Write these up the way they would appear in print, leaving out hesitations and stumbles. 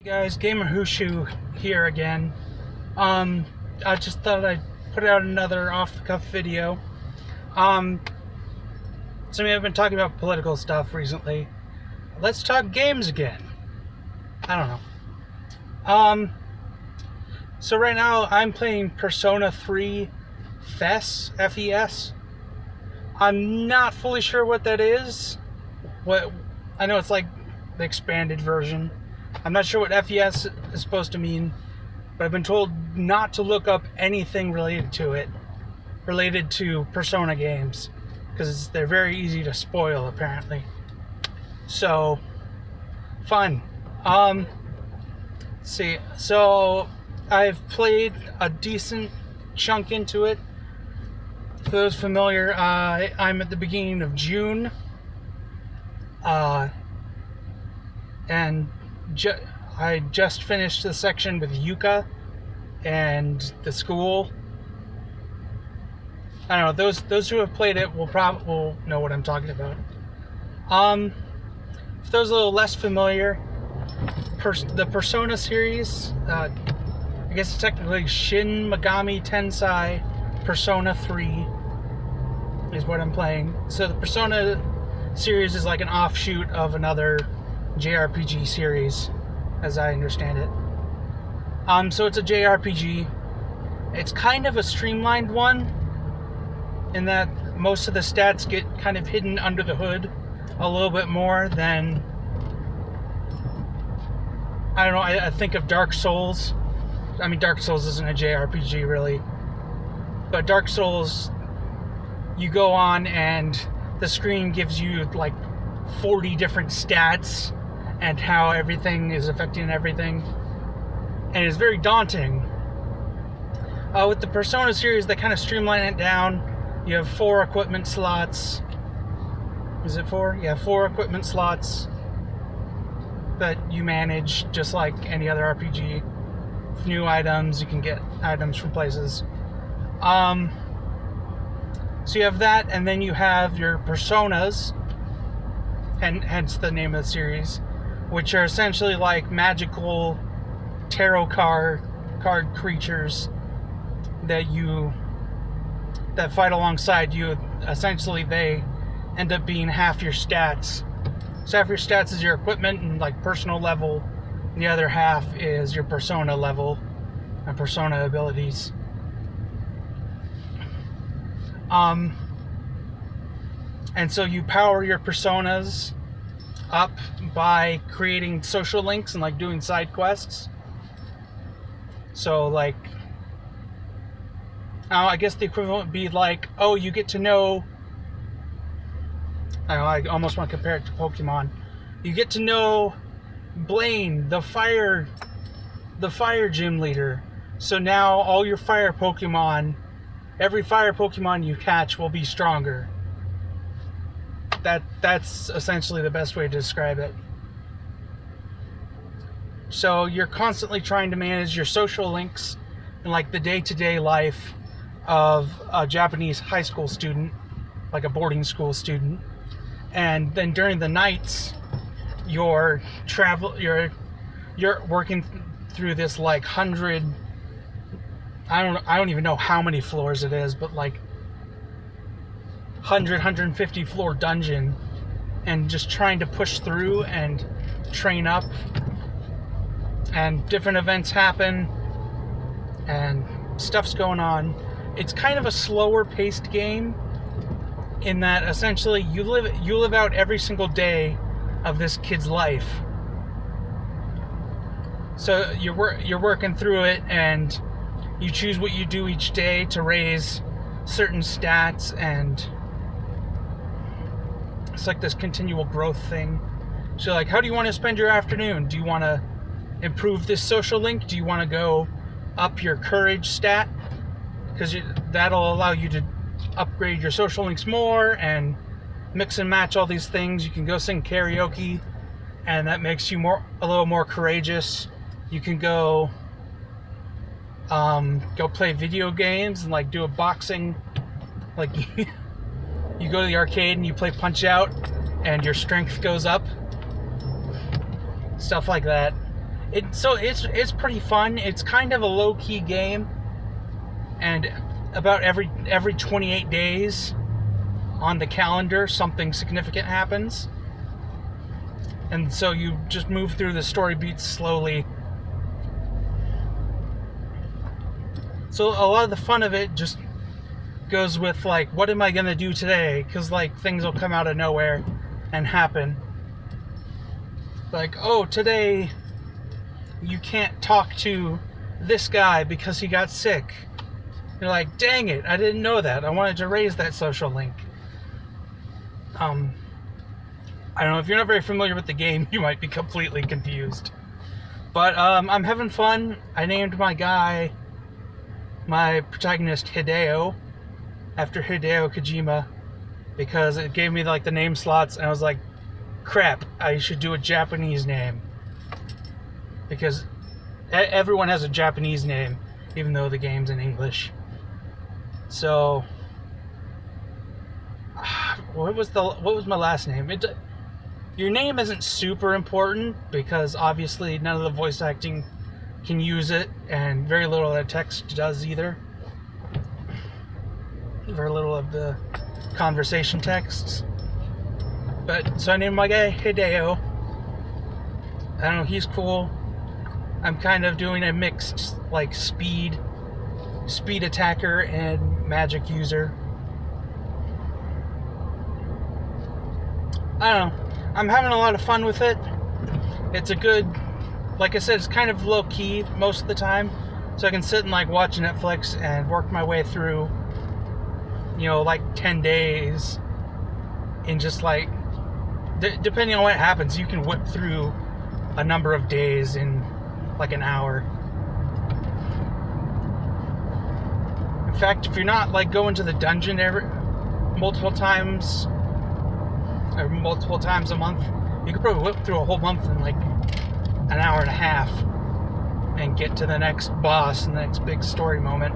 Guys, Gamer Hushu here again. I just thought I'd put out another off-the-cuff video. Some of you have been talking about political stuff recently. Let's talk games again. I don't know. So right now I'm playing Persona 3 FES, F-E-S. I'm not fully sure what that is. I know it's like the expanded version. I'm not sure what FES is supposed to mean, but I've been told not to look up anything related to it, related to Persona games, because they're very easy to spoil, apparently. So, fun. Let's see. So, I've played a decent chunk into it. For those familiar, I'm at the beginning of June, and I just finished the section with Yuka and the school. I don't know, those who have played it will know what I'm talking about. For those a little less familiar, the Persona series, I guess it's technically Shin Megami Tensei Persona 3 is what I'm playing. So the Persona series is like an offshoot of another JRPG series, as I understand it. So it's a JRPG. It's kind of a streamlined one, in that most of the stats get kind of hidden under the hood a little bit more than, I don't know, I think of Dark Souls. I mean, Dark Souls isn't a JRPG really, but Dark Souls, you go on and the screen gives you like 40 different stats and how everything is affecting everything, and it's very daunting. With the Persona series, they kind of streamline it down. You have 4 equipment slots. Is it 4? Yeah, 4 equipment slots that you manage just like any other RPG. New items, you can get items from places. So you have that, and then you have your personas, and hence the name of the series, which are essentially like magical tarot card creatures that fight alongside you. Essentially, they end up being half your stats. So half your stats is your equipment and like personal level, and the other half is your persona level and persona abilities. And so you power your personas up by creating social links and like doing side quests. So like, I guess the equivalent would be like, oh, you get to know, I almost want to compare it to Pokemon. You get to know Blaine, the fire gym leader. So now all your fire Pokemon, every fire Pokemon you catch will be stronger. That's essentially the best way to describe it. So you're constantly trying to manage your social links and like the day-to-day life of a Japanese high school student, like a boarding school student. And then during the nights, you're working through this like 100, I don't even know how many floors it is, but like 150 floor dungeon, and just trying to push through and train up, and different events happen and stuff's going on. It's kind of a slower paced game, in that essentially you live out every single day of this kid's life. So you're working through it, and you choose what you do each day to raise certain stats, and it's like this continual growth thing. So like, how do you want to spend your afternoon? Do you want to improve this social link? Do you want to go up your courage stat? Because that'll allow you to upgrade your social links more and mix and match all these things. You can go sing karaoke, and that makes you a little more courageous. You can go play video games and like do a boxing, like you go to the arcade and you play Punch Out and your strength goes up. Stuff like that. It's pretty fun. It's kind of a low-key game, and about every 28 days on the calendar something significant happens, and so you just move through the story beats slowly. So a lot of the fun of it just goes with, like, what am I gonna do today? Because, like, things will come out of nowhere and happen. Like, oh, today you can't talk to this guy because he got sick. You're like, dang it, I didn't know that. I wanted to raise that social link. I don't know, if you're not very familiar with the game, you might be completely confused. But I'm having fun. I named my protagonist Hideo, after Hideo Kojima, because it gave me, like, the name slots, and I was like, crap, I should do a Japanese name. Because everyone has a Japanese name, even though the game's in English. So, what was my last name? Your name isn't super important, because obviously none of the voice acting can use it, and very little of the text does either. Very little of the conversation texts. But, so I named my guy Hideo. I don't know, he's cool. I'm kind of doing a mixed, like, speed attacker and magic user. I don't know. I'm having a lot of fun with it. It's a good, like I said, it's kind of low-key most of the time. So I can sit and, like, watch Netflix and work my way through, you know, like 10 days in just, like, depending on what happens, you can whip through a number of days in like an hour. In fact, if you're not, like, going to the dungeon multiple times a month, you could probably whip through a whole month in like an hour and a half and get to the next boss and the next big story moment.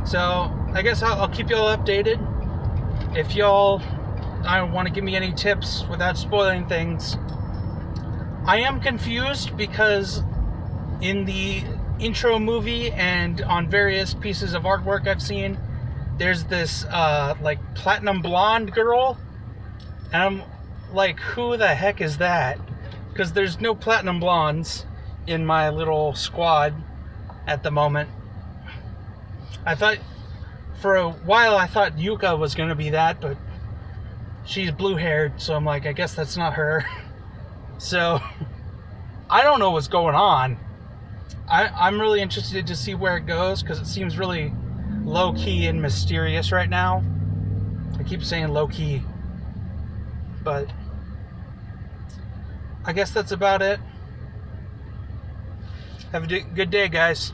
So I guess I'll keep y'all updated. If y'all don't want to give me any tips without spoiling things, I am confused because in the intro movie and on various pieces of artwork I've seen, there's this like platinum blonde girl, and I'm like, who the heck is that? Because there's no platinum blondes in my little squad at the moment. I thought for a while Yuka was going to be that, but she's blue-haired, so I'm like, I guess that's not her. So I don't know what's going on. I'm really interested to see where it goes, because it seems really low-key and mysterious right now. I keep saying low-key, but I guess that's about it. Have a good day, guys.